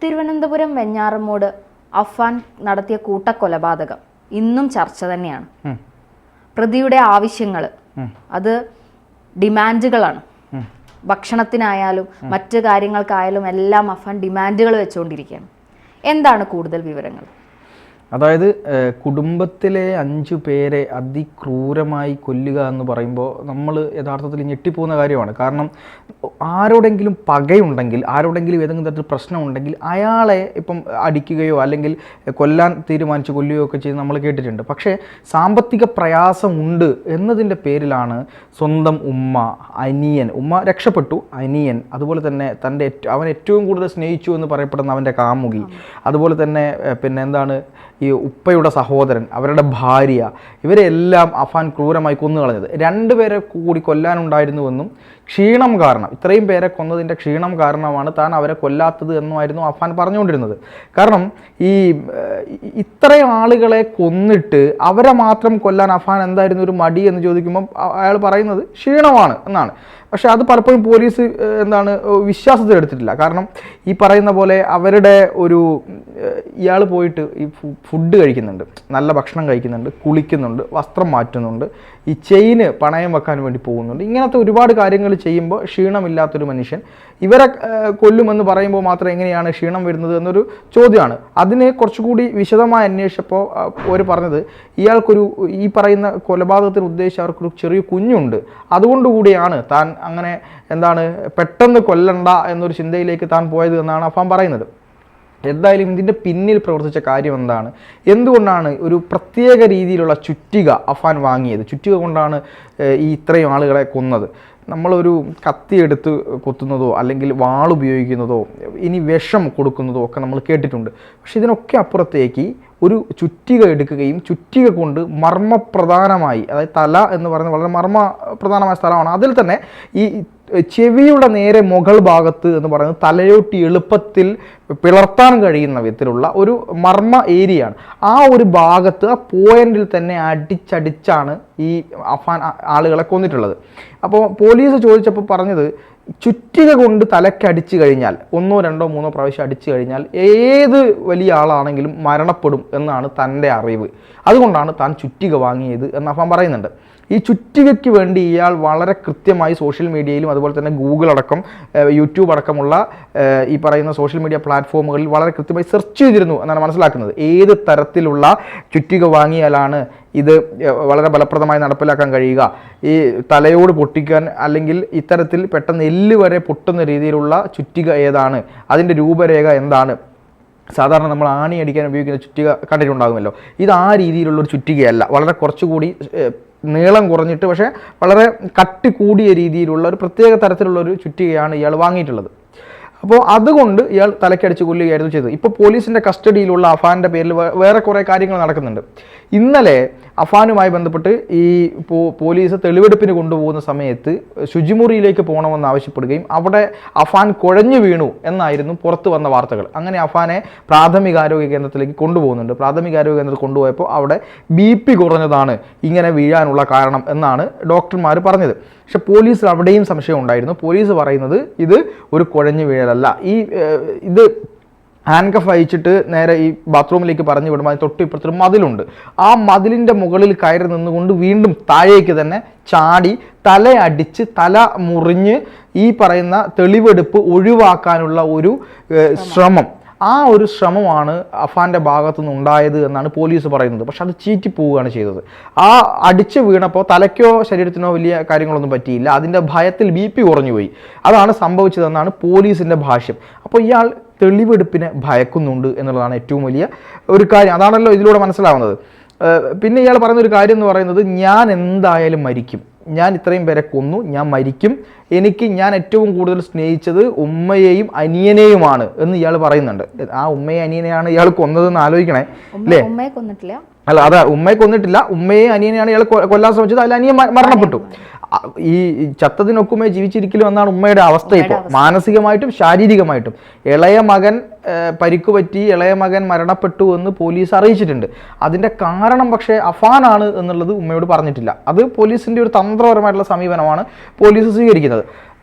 തിരുവനന്തപുരം വെഞ്ഞാറമ്മൂട് അഫാൻ നടത്തിയ കൂട്ടക്കൊലപാതകം ഇന്നും ചർച്ച തന്നെയാണ്. പ്രതിയുടെ ആവശ്യങ്ങൾ അത് ഡിമാൻഡുകളാണ്. ഭക്ഷണത്തിനായാലും മറ്റു കാര്യങ്ങൾക്കായാലും എല്ലാം അഫാൻ ഡിമാൻഡുകൾ വെച്ചുകൊണ്ടിരിക്കുകയാണ്. എന്താണ് കൂടുതൽ വിവരങ്ങൾ? അതായത് കുടുംബത്തിലെ 5 പേരെ അതിക്രൂരമായി കൊല്ലുക എന്ന് പറയുമ്പോൾ നമ്മൾ യഥാർത്ഥത്തിൽ ഞെട്ടിപ്പോകുന്ന കാര്യമാണ്. കാരണം ആരോടെങ്കിലും പകയുണ്ടെങ്കിൽ, ആരോടെങ്കിലും ഏതെങ്കിലും തരത്തിൽ പ്രശ്നമുണ്ടെങ്കിൽ അയാളെ ഇപ്പം അടിക്കുകയോ അല്ലെങ്കിൽ കൊല്ലാൻ തീരുമാനിച്ച് കൊല്ലുകയോ ഒക്കെ ചെയ്ത് നമ്മൾ കേട്ടിട്ടുണ്ട്. പക്ഷേ സാമ്പത്തിക പ്രയാസമുണ്ട് എന്നതിൻ്റെ പേരിലാണ് സ്വന്തം ഉമ്മ, അനിയൻ, ഉമ്മ രക്ഷപ്പെട്ടു, അനിയൻ, അതുപോലെ തന്നെ അവൻ ഏറ്റവും കൂടുതൽ സ്നേഹിച്ചു എന്ന് പറയപ്പെടുന്ന അവൻ്റെ കാമുകി, അതുപോലെ തന്നെ പിന്നെ എന്താണ് ഈ ഉപ്പയുടെ സഹോദരൻ, അവരുടെ ഭാര്യ, ഇവരെല്ലാം അഫാൻ ക്രൂരമായി കൊന്നു കളഞ്ഞത്. 2 പേരെ കൂടി കൊല്ലാനുണ്ടായിരുന്നുവെന്നും ക്ഷീണം കാരണം, ഇത്രയും പേരെ കൊന്നതിൻ്റെ ക്ഷീണം കാരണമാണ് താൻ അവരെ കൊല്ലാത്തത് എന്നുമായിരുന്നു അഫാൻ പറഞ്ഞുകൊണ്ടിരുന്നത്. കാരണം ഇത്രയും ആളുകളെ കൊന്നിട്ട് അവരെ മാത്രം കൊല്ലാൻ അഫാൻ എന്തായിരുന്നു ഒരു മടി എന്ന് ചോദിക്കുമ്പം അയാൾ പറയുന്നത് ക്ഷീണമാണ് എന്നാണ്. പക്ഷേ അത് പലപ്പോഴും പോലീസ് വിശ്വാസത്തിലെടുത്തിട്ടില്ല. കാരണം ഈ പറയുന്ന പോലെ അവരുടെ ഇയാൾ പോയിട്ട് ഈ ഫുഡ് കഴിക്കുന്നുണ്ട്, നല്ല ഭക്ഷണം കഴിക്കുന്നുണ്ട്, കുളിക്കുന്നുണ്ട്, വസ്ത്രം മാറ്റുന്നുണ്ട്, ഈ ചെയിന് പണയം വെക്കാൻ വേണ്ടി പോകുന്നുണ്ട്. ഇങ്ങനത്തെ ഒരുപാട് കാര്യങ്ങൾ ചെയ്യുമ്പോൾ ക്ഷീണമില്ലാത്തൊരു മനുഷ്യൻ ഇവരെ കൊല്ലുമെന്ന് പറയുമ്പോൾ മാത്രം എങ്ങനെയാണ് ക്ഷീണം വരുന്നത് എന്നൊരു ചോദ്യമാണ്. അതിന് കുറച്ചുകൂടി വിശദമായി അന്വേഷിച്ചപ്പോൾ അവർ പറഞ്ഞത് ഈ പറയുന്ന കൊലപാതകത്തിന് ഉദ്ദേശിച്ച് അവർക്കൊരു ചെറിയ കുഞ്ഞുണ്ട്, അതുകൊണ്ടുകൂടിയാണ് താൻ അങ്ങനെ പെട്ടെന്ന് കൊല്ലണ്ട എന്നൊരു ചിന്തയിലേക്ക് താൻ പോയത് എന്നാണ് അഫാൻ പറയുന്നത്. എന്തായാലും ഇതിൻ്റെ പിന്നിൽ പ്രവർത്തിച്ച കാര്യം എന്താണ്, എന്തുകൊണ്ടാണ് ഒരു പ്രത്യേക രീതിയിലുള്ള ചുറ്റിക അഫാൻ വാങ്ങിയത്, ചുറ്റിക കൊണ്ടാണ് ഈ ഇത്രയും ആളുകളെ കൊന്നത്? നമ്മളൊരു കത്തിയെടുത്ത് കൊത്തുന്നതോ അല്ലെങ്കിൽ വാളുപയോഗിക്കുന്നതോ ഇനി വിഷം കൊടുക്കുന്നതോ ഒക്കെ നമ്മൾ കേട്ടിട്ടുണ്ട്. പക്ഷെ ഇതിനൊക്കെ അപ്പുറത്തേക്ക് ഒരു ചുറ്റിക എടുക്കുകയും ചുറ്റിക കൊണ്ട് മർമ്മപ്രധാനമായി, അതായത് തല എന്ന് പറയുന്നത് വളരെ മർമ്മപ്രധാനമായ സ്ഥലമാണ്, അതിൽ തന്നെ ഈ ചെവിയുടെ നേരെ മുകൾ ഭാഗത്ത് എന്ന് പറയുന്നത് തലയോട്ടി എളുപ്പത്തിൽ പിളർത്താൻ കഴിയുന്ന വിധത്തിലുള്ള ഒരു മർമ്മ ഏരിയയാണ്. ആ ഒരു ഭാഗത്ത് ആ പോയിന്റിൽ തന്നെ അടിച്ചടിച്ചാണ് ഈ അഫാൻ ആളുകളെ കൊന്നിട്ടുള്ളത്. അപ്പോൾ പോലീസ് ചോദിച്ചപ്പോൾ പറഞ്ഞത് ചുറ്റിക കൊണ്ട് തലക്കടിച്ചു കഴിഞ്ഞാൽ 1, 2, 3 പ്രാവശ്യം അടിച്ചു കഴിഞ്ഞാൽ ഏത് വലിയ ആളാണെങ്കിലും മരണപ്പെടും എന്നാണ് തൻ്റെ അറിവ്. അതുകൊണ്ടാണ് താൻ ചുറ്റിക വാങ്ങിയത് എന്ന് അഫാൻ പറയുന്നുണ്ട്. ഈ ചുറ്റികയ്ക്ക് വേണ്ടി ഇയാൾ വളരെ കൃത്യമായി സോഷ്യൽ മീഡിയയിലും അതുപോലെ തന്നെ ഗൂഗിൾ അടക്കം യൂട്യൂബ് അടക്കമുള്ള ഈ പറയുന്ന സോഷ്യൽ മീഡിയ പ്ലാറ്റ്ഫോമുകളിൽ വളരെ കൃത്യമായി സെർച്ച് ചെയ്തിരുന്നു എന്നാണ് മനസ്സിലാക്കുന്നത്. ഏത് തരത്തിലുള്ള ചുറ്റിക വാങ്ങിയാലാണ് ഇത് വളരെ ഫലപ്രദമായി നടപ്പിലാക്കാൻ കഴിയുക, ഈ തലയോട് പൊട്ടിക്കാൻ അല്ലെങ്കിൽ ഇത്തരത്തിൽ പെട്ടെന്ന് എല്ല് വരെ പൊട്ടുന്ന രീതിയിലുള്ള ചുറ്റിക ഏതാണ്, അതിൻ്റെ രൂപരേഖ എന്താണ്. സാധാരണ നമ്മൾ ആണി അടിക്കാൻ ഉപയോഗിക്കുന്ന ചുറ്റിക കണ്ടിട്ടുണ്ടാകുമല്ലോ, ഇത് ആ രീതിയിലുള്ളൊരു ചുറ്റികയല്ല, വളരെ കുറച്ചുകൂടി നീളം കുറഞ്ഞിട്ട് പക്ഷേ വളരെ കട്ടി കൂടിയ രീതിയിലുള്ള ഒരു പ്രത്യേക തരത്തിലുള്ളൊരു ചുറ്റികയാണ് ഇയാൾ വാങ്ങിയിട്ടുള്ളത്. അപ്പോൾ അതുകൊണ്ട് ഇയാൾ തലക്കടിച്ച് കൊല്ലുകയായിരുന്നു ചെയ്തത്. ഇപ്പോൾ പോലീസിൻ്റെ കസ്റ്റഡിയിലുള്ള അഫാൻ്റെ പേരിൽ വേറെ കുറേ കാര്യങ്ങൾ നടക്കുന്നുണ്ട്. ഇന്നലെ അഫാനുമായി ബന്ധപ്പെട്ട് ഈ പോലീസ് തെളിവെടുപ്പിന് കൊണ്ടുപോകുന്ന സമയത്ത് ശുചിമുറിയിലേക്ക് പോകണമെന്ന് ആവശ്യപ്പെടുകയും അവിടെ അഫാൻ കുഴഞ്ഞു വീണു എന്നായിരുന്നു പുറത്തു വന്ന വാർത്തകൾ. അങ്ങനെ അഫാനെ പ്രാഥമികാരോഗ്യ കേന്ദ്രത്തിലേക്ക് കൊണ്ടുപോകുന്നുണ്ട്. പ്രാഥമികാരോഗ്യ കേന്ദ്രത്തിൽ കൊണ്ടുപോയപ്പോൾ അവിടെ BP കുറഞ്ഞതാണ് ഇങ്ങനെ വീഴാനുള്ള കാരണം എന്നാണ് ഡോക്ടർമാർ പറഞ്ഞത്. പക്ഷെ പോലീസിൽ അവിടെയും സംശയം ഉണ്ടായിരുന്നു. പോലീസ് പറയുന്നത് ഇത് ഒരു കുഴഞ്ഞു വീഴലല്ല, ഇത് ഹാൻഡ്കഫ് അയച്ചിട്ട് നേരെ ഈ ബാത്റൂമിലേക്ക് പറഞ്ഞു വിടുമ്പോൾ അതിന് തൊട്ട് ഇപ്പുറത്തൊരു മതിലുണ്ട്, ആ മതിലിൻ്റെ മുകളിൽ കയറി നിന്നുകൊണ്ട് വീണ്ടും താഴേക്ക് തന്നെ ചാടി തലയടിച്ച് തല മുറിഞ്ഞ് ഈ പറയുന്ന തെളിവെടുപ്പ് ഒഴിവാക്കാനുള്ള ഒരു ശ്രമം, ആ ഒരു ശ്രമമാണ് അഫാൻ്റെ ഭാഗത്തു നിന്ന് ഉണ്ടായത് എന്നാണ് പോലീസ് പറയുന്നത്. പക്ഷെ അത് ചീറ്റിപ്പോവുകയാണ് ചെയ്തത്. ആ അടിച്ച് വീണപ്പോൾ തലയ്ക്കോ ശരീരത്തിനോ വലിയ കാര്യങ്ങളൊന്നും പറ്റിയില്ല, അതിൻ്റെ ഭയത്തിൽ BP കുറഞ്ഞുപോയി, അതാണ് സംഭവിച്ചതെന്നാണ് പോലീസിൻ്റെ ഭാഷ്യം. അപ്പോൾ ഇയാൾ തെളിവെടുപ്പിനെ ഭയക്കുന്നുണ്ട് എന്നുള്ളതാണ് ഏറ്റവും വലിയ ഒരു കാര്യം. അതാണല്ലോ ഇതിലൂടെ മനസ്സിലാവുന്നത്. പിന്നെ ഇയാൾ പറയുന്നൊരു കാര്യം എന്ന് പറയുന്നത്, ഞാൻ എന്തായാലും മരിക്കും, ഞാൻ ഇത്രയും പേരെ കൊന്നു, ഞാൻ മരിക്കും, ഞാൻ ഏറ്റവും കൂടുതൽ സ്നേഹിച്ചത് ഉമ്മയെയും അനിയനെയുമാണ് എന്ന് ഇയാൾ പറയുന്നുണ്ട്. ആ ഉമ്മയെ അനിയനെയാണ് ഇയാൾ കൊന്നതെന്ന് ആലോചിക്കണേ അല്ലേ? അല്ല, അതാ ഉമ്മയെ കൊന്നിട്ടില്ല, ഉമ്മയെ അനിയനെയാണ് ഇയാൾ കൊല്ലാൻ ശ്രമിച്ചത്, അതിൽ അനിയൻ മരണപ്പെട്ടു. ഈ ചത്തതിനൊക്കുമേ ജീവിച്ചിരിക്കലും എന്നാണ് ഉമ്മയുടെ അവസ്ഥ ഇപ്പോൾ, മാനസികമായിട്ടും ശാരീരികമായിട്ടും. ഇളയ മകൻ പരിക്കുപറ്റി, ഇളയ മകൻ മരണപ്പെട്ടു എന്ന് പോലീസ് അറിയിച്ചിട്ടുണ്ട്. അതിൻ്റെ കാരണം പക്ഷേ അഫാനാണ് എന്നുള്ളത് ഉമ്മയോട് പറഞ്ഞിട്ടില്ല. അത് പോലീസിൻ്റെ ഒരു തന്ത്രപരമായിട്ടുള്ള സമീപനമാണ് പോലീസ് സ്വീകരിക്കുന്നത്.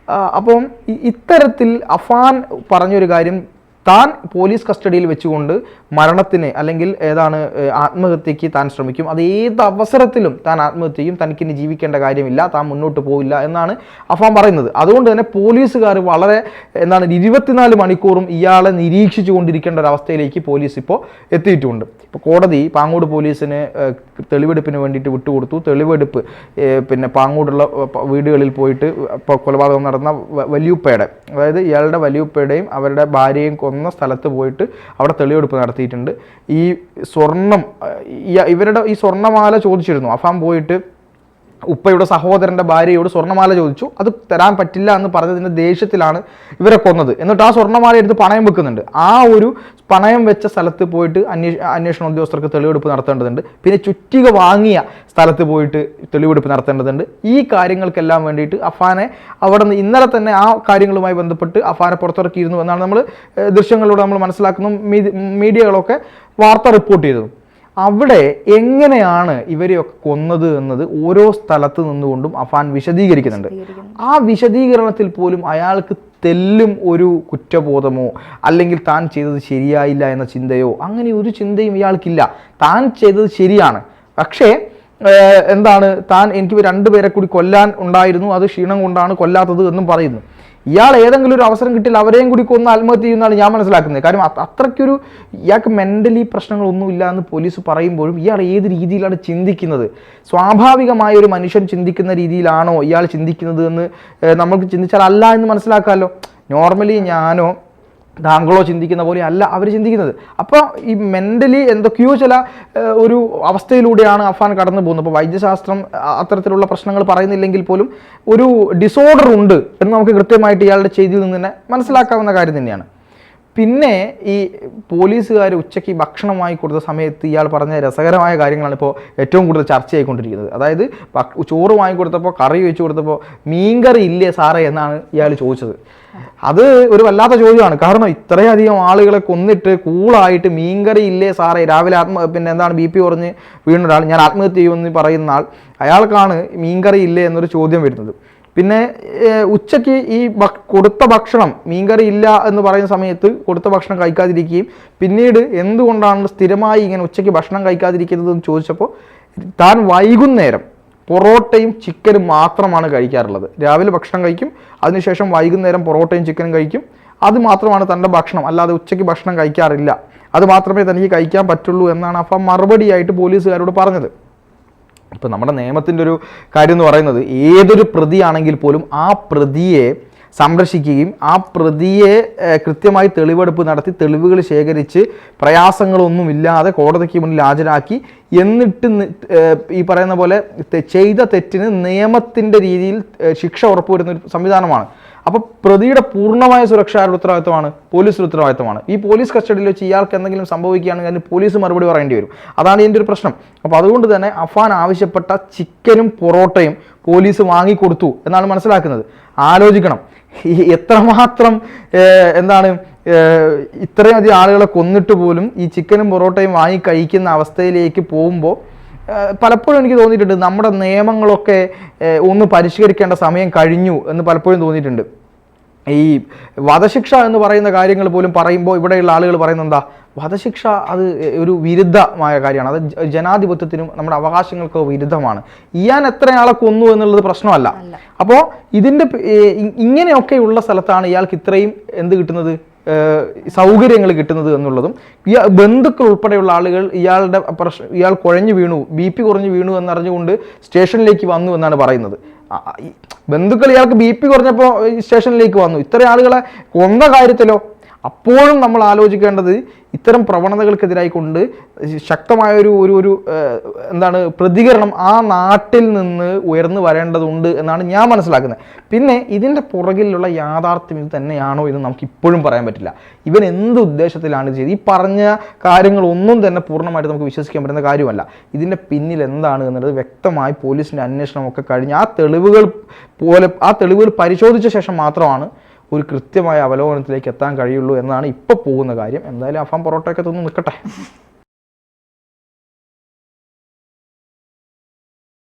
അപ്പം ഇത്തരത്തിൽ അഫാൻ പറഞ്ഞൊരു കാര്യം താൻ പോലീസ് കസ്റ്റഡിയിൽ വെച്ചുകൊണ്ട് മരണത്തിന് അല്ലെങ്കിൽ ആത്മഹത്യക്ക് താൻ ശ്രമിക്കും. അത് ഏത് അവസരത്തിലും താൻ ആത്മഹത്യ ചെയ്യും, തനിക്കിനി ജീവിക്കേണ്ട കാര്യമില്ല, താൻ മുന്നോട്ട് പോവില്ല എന്നാണ് അഫാൻ പറയുന്നത്. അതുകൊണ്ട് തന്നെ പോലീസുകാർ വളരെ 24 മണിക്കൂറും ഇയാളെ നിരീക്ഷിച്ചു കൊണ്ടിരിക്കേണ്ട ഒരു അവസ്ഥയിലേക്ക് പോലീസ് ഇപ്പോൾ എത്തിയിട്ടുണ്ട്. ഇപ്പോൾ കോടതി പാങ്ങോട് പോലീസിന് തെളിവെടുപ്പിന് വേണ്ടിയിട്ട് വിട്ടുകൊടുത്തു. തെളിവെടുപ്പ് പിന്നെ പാങ്ങോടുള്ള വീടുകളിൽ പോയിട്ട് ഇപ്പോൾ കൊലപാതകം നടന്ന വലിയുപ്പയുടെ, അതായത് ഇയാളുടെ വലിയുപ്പയുടെയും അവരുടെ ഭാര്യയും കൊന്ന സ്ഥലത്ത് പോയിട്ട് അവിടെ തെളിവെടുപ്പ് നടത്തിയിട്ടുണ്ട്. ഈ സ്വർണം, ഇവരുടെ ഈ സ്വർണ്ണമാല ചോദിച്ചിരുന്നു. അഫാൻ പോയിട്ട് ഉപ്പയുടെ സഹോദരൻ്റെ ഭാര്യയോട് സ്വർണ്ണമാല ചോദിച്ചു. അത് തരാൻ പറ്റില്ല എന്ന് പറഞ്ഞതിൻ്റെ ദേഷ്യത്തിലാണ് ഇവരെ കൊന്നത്. എന്നിട്ട് ആ സ്വർണ്ണമാല എടുത്ത് പണയം വെക്കുന്നുണ്ട്. ആ ഒരു പണയം വെച്ച സ്ഥലത്ത് പോയിട്ട് അന്വേഷണ ഉദ്യോഗസ്ഥർക്ക് തെളിവെടുപ്പ് നടത്തേണ്ടതുണ്ട്. പിന്നെ ചുറ്റിക വാങ്ങിയ സ്ഥലത്ത് പോയിട്ട് തെളിവെടുപ്പ് നടത്തേണ്ടതുണ്ട്. ഈ കാര്യങ്ങൾക്കെല്ലാം വേണ്ടിയിട്ട് അഫാനെ അവിടെ നിന്ന് ഇന്നലെ തന്നെ ആ കാര്യങ്ങളുമായി ബന്ധപ്പെട്ട് അഫാനെ പുറത്തിറക്കിയിരുന്നു എന്നാണ് നമ്മൾ ദൃശ്യങ്ങളിലൂടെ നമ്മൾ മനസ്സിലാക്കുന്നു. മീഡിയകളൊക്കെ വാർത്ത റിപ്പോർട്ട് ചെയ്തത്. അവിടെ എങ്ങനെയാണ് ഇവരെയൊക്കെ കൊന്നത് എന്നത് ഓരോ സ്ഥലത്ത് നിന്നുകൊണ്ടും അഫാൻ വിശദീകരിക്കുന്നുണ്ട്. ആ വിശദീകരണത്തിൽ പോലും അയാൾക്ക് തെല്ലും ഒരു കുറ്റബോധമോ അല്ലെങ്കിൽ താൻ ചെയ്തത് ശരിയായില്ല എന്ന ചിന്തയോ അങ്ങനെ ഒരു ചിന്തയും ഇയാൾക്കില്ല. താൻ ചെയ്തത് ശരിയാണ്, പക്ഷേ താൻ എനിക്ക് 2 പേരെ കൂടി കൊല്ലാൻ ഉണ്ടായിരുന്നു, അത് ക്ഷീണം കൊണ്ടാണ് കൊല്ലാത്തത് എന്നും പറയുന്നു. ഇയാൾ ഏതെങ്കിലും ഒരു അവസരം കിട്ടിയാൽ അവരെയും കൂടി കൊന്ന് ആത്മഹത്യ ചെയ്യുന്നതാണ് ഞാൻ മനസ്സിലാക്കുന്നത്. കാര്യം അത്രയ്ക്കൊരു ഇയാൾക്ക് മെൻ്റലി പ്രശ്നങ്ങളൊന്നുമില്ല എന്ന് പോലീസ് പറയുമ്പോഴും ഇയാൾ ഏത് രീതിയിലാണ് ചിന്തിക്കുന്നത്? സ്വാഭാവികമായ ഒരു മനുഷ്യൻ ചിന്തിക്കുന്ന രീതിയിലാണോ ഇയാൾ ചിന്തിക്കുന്നത് എന്ന് നമ്മൾക്ക് ചിന്തിച്ചാൽ അല്ല എന്ന് മനസ്സിലാക്കാമല്ലോ. നോർമലി ഞാനോ താങ്കളോ ചിന്തിക്കുന്ന പോലെ അല്ല അവർ ചിന്തിക്കുന്നത്. അപ്പോൾ ഈ മെൻ്റലി എന്തൊക്കെയോ ചില ഒരു അവസ്ഥയിലൂടെയാണ് അഫാൻ കടന്നു പോകുന്നത്. അപ്പോൾ വൈദ്യശാസ്ത്രം അത്തരത്തിലുള്ള പ്രശ്നങ്ങൾ പറയുന്നില്ലെങ്കിൽ പോലും ഒരു ഡിസോർഡർ ഉണ്ട് എന്ന് നമുക്ക് കൃത്യമായിട്ട് ഇയാളുടെ ചെയ്തിയിൽ നിന്ന് തന്നെ മനസ്സിലാക്കാവുന്ന കാര്യം തന്നെയാണ്. പിന്നെ ഈ പോലീസുകാർ ഉച്ചയ്ക്ക് ഭക്ഷണം വാങ്ങിക്കൊടുത്ത സമയത്ത് ഇയാൾ പറഞ്ഞ രസകരമായ കാര്യങ്ങളാണ് ഇപ്പോൾ ഏറ്റവും കൂടുതൽ ചർച്ചയായിക്കൊണ്ടിരിക്കുന്നത്. അതായത് ചോറ് വാങ്ങിക്കൊടുത്തപ്പോൾ, കറി വെച്ച് കൊടുത്തപ്പോൾ മീൻകറി ഇല്ലേ സാറേ എന്നാണ് ഇയാൾ ചോദിച്ചത്. അത് ഒരു വല്ലാത്ത ചോദ്യമാണ്. കാരണം ഇത്രയധികം ആളുകളെ കൊന്നിട്ട് കൂളായിട്ട് മീൻകറി ഇല്ലേ സാറേ, രാവിലെ BP കുറഞ്ഞ് വീണ ഒരാൾ, ഞാൻ ആത്മഹത്യ ചെയ്യുമെന്ന് പറയുന്ന ആൾ, അയാൾക്കാണ് മീൻകറി ഇല്ലേ എന്നൊരു ചോദ്യം വരുന്നത്. പിന്നെ ഉച്ചയ്ക്ക് ഈ കൊടുത്ത ഭക്ഷണം മീൻകറി ഇല്ല എന്ന് പറയുന്ന സമയത്ത് കൊടുത്ത ഭക്ഷണം കഴിക്കാതിരിക്കുകയും പിന്നീട് എന്തുകൊണ്ടാണ് സ്ഥിരമായി ഇങ്ങനെ ഉച്ചയ്ക്ക് ഭക്ഷണം കഴിക്കാതിരിക്കുന്നതെന്ന് ചോദിച്ചപ്പോൾ താൻ വൈകുന്നേരം പൊറോട്ടയും ചിക്കനും മാത്രമാണ് കഴിക്കാറുള്ളത്. രാവിലെ ഭക്ഷണം കഴിക്കും, അതിനുശേഷം വൈകുന്നേരം പൊറോട്ടയും ചിക്കനും കഴിക്കും. അത് മാത്രമാണ് തൻ്റെ ഭക്ഷണം, അല്ലാതെ ഉച്ചയ്ക്ക് ഭക്ഷണം കഴിക്കാറില്ല. അത് മാത്രമേ തനിക്ക് കഴിക്കാൻ പറ്റുള്ളൂ എന്നാണ് അപ്പം മറുപടിയായിട്ട് പോലീസുകാരോട് പറഞ്ഞത്. ഇപ്പം നമ്മുടെ നിയമത്തിൻ്റെ ഒരു കാര്യം എന്ന് പറയുന്നത്, ഏതൊരു പ്രതിയാണെങ്കിൽ പോലും ആ പ്രതിയെ സംരക്ഷിക്കുകയും ആ പ്രതിയെ കൃത്യമായി തെളിവെടുപ്പ് നടത്തി തെളിവുകൾ ശേഖരിച്ച് പ്രയാസങ്ങളൊന്നുമില്ലാതെ കോടതിക്ക് മുന്നിൽ ഹാജരാക്കി എന്നിട്ട് ഈ പറയുന്ന പോലെ ചെയ്ത തെറ്റിന് നിയമത്തിൻ്റെ രീതിയിൽ ശിക്ഷ ഉറപ്പുവരുന്ന ഒരു സംവിധാനമാണ്. അപ്പോൾ പ്രതിയുടെ പൂർണ്ണമായ സുരക്ഷ ആരുടെ ഉത്തരവാദിത്തമാണ്? പോലീസിൻ്റെ ഉത്തരവാദിത്തമാണ്. ഈ പോലീസ് കസ്റ്റഡിയിൽ വെച്ച് ഇയാൾക്ക് എന്തെങ്കിലും സംഭവിക്കുകയാണെങ്കിൽ അതിന് പോലീസ് മറുപടി പറയേണ്ടി വരും. അതാണ് ഇതിൻ്റെ ഒരു പ്രശ്നം. അപ്പോൾ അതുകൊണ്ട് തന്നെ അഫാൻ ആവശ്യപ്പെട്ട ചിക്കനും പൊറോട്ടയും പോലീസ് വാങ്ങിക്കൊടുത്തു എന്നാണ് മനസ്സിലാക്കുന്നത്. ആലോചിക്കണം, എത്രമാത്രം ഇത്രയും അധികം ആളുകളെ കൊന്നിട്ട് പോലും ഈ ചിക്കനും പൊറോട്ടയും വാങ്ങി കഴിക്കുന്ന അവസ്ഥയിലേക്ക് പോകുമ്പോൾ പലപ്പോഴും എനിക്ക് തോന്നിയിട്ടുണ്ട് നമ്മുടെ നിയമങ്ങളൊക്കെ ഒന്ന് പരിഷ്കരിക്കേണ്ട സമയം കഴിഞ്ഞു എന്ന് പലപ്പോഴും തോന്നിയിട്ടുണ്ട്. ഈ വധശിക്ഷ എന്ന് പറയുന്ന കാര്യങ്ങൾ പോലും പറയുമ്പോൾ ഇവിടെയുള്ള ആളുകൾ പറയുന്നത് എന്താ, വധശിക്ഷ അത് ഒരു വിരുദ്ധമായ കാര്യമാണ്, അത് ജനാധിപത്യത്തിനും നമ്മുടെ അവകാശങ്ങൾക്കോ വിരുദ്ധമാണ്. ഇയാൻ എത്രയാളെ കൊന്നു എന്നുള്ളത് പ്രശ്നമല്ല. അപ്പോൾ ഇതിൻ്റെ ഇങ്ങനെയൊക്കെയുള്ള സ്ഥലത്താണ് ഇയാൾക്ക് ഇത്രയും കിട്ടുന്നത്, സൗകര്യങ്ങൾ കിട്ടുന്നത് എന്നുള്ളതും ബന്ധുക്കൾ ഉൾപ്പെടെയുള്ള ആളുകൾ ഇയാൾ കുഴഞ്ഞു വീണു, BP കുറഞ്ഞു വീണു എന്നറിഞ്ഞുകൊണ്ട് സ്റ്റേഷനിലേക്ക് വന്നു എന്നാണ് പറയുന്നത്. ബന്ധുക്കൾ ഇയാൾക്ക് BP കുറഞ്ഞപ്പോൾ സ്റ്റേഷനിലേക്ക് വന്നു. ഇത്രയും ആളുകളെ കൊന്ന കാര്യത്തിലോ അപ്പോഴും നമ്മൾ ആലോചിക്കേണ്ടത് ഇത്തരം പ്രവണതകൾക്കെതിരായി കൊണ്ട് ശക്തമായ ഒരു പ്രതികരണം ആ നാട്ടിൽ നിന്ന് ഉയർന്നു വരേണ്ടതുണ്ട് എന്നാണ് ഞാൻ മനസ്സിലാക്കുന്നത്. പിന്നെ ഇതിൻ്റെ പുറകിലുള്ള യാഥാർത്ഥ്യം ഇത് തന്നെയാണോ എന്ന് നമുക്ക് ഇപ്പോഴും പറയാൻ പറ്റില്ല. ഇവൻ എന്ത് ഉദ്ദേശത്തിലാണ് ചെയ്തത്? ഈ പറഞ്ഞ കാര്യങ്ങളൊന്നും തന്നെ പൂർണ്ണമായിട്ട് നമുക്ക് വിശ്വസിക്കാൻ പറ്റുന്ന കാര്യമല്ല. ഇതിൻ്റെ പിന്നിൽ എന്താണ് എന്നുള്ളത് വ്യക്തമായി പോലീസിൻ്റെ അന്വേഷണമൊക്കെ കഴിഞ്ഞ് ആ തെളിവുകൾ പരിശോധിച്ച ശേഷം മാത്രമാണ് ഒരു കൃത്യമായ അവലോകനത്തിലേക്ക് എത്താൻ കഴിയുള്ളൂ എന്നാണ് ഇപ്പോൾ പോകുന്ന കാര്യം. എന്തായാലും അഫാൻ പൊറോട്ടയൊക്കെ തിന്ന് നിൽക്കട്ടെ.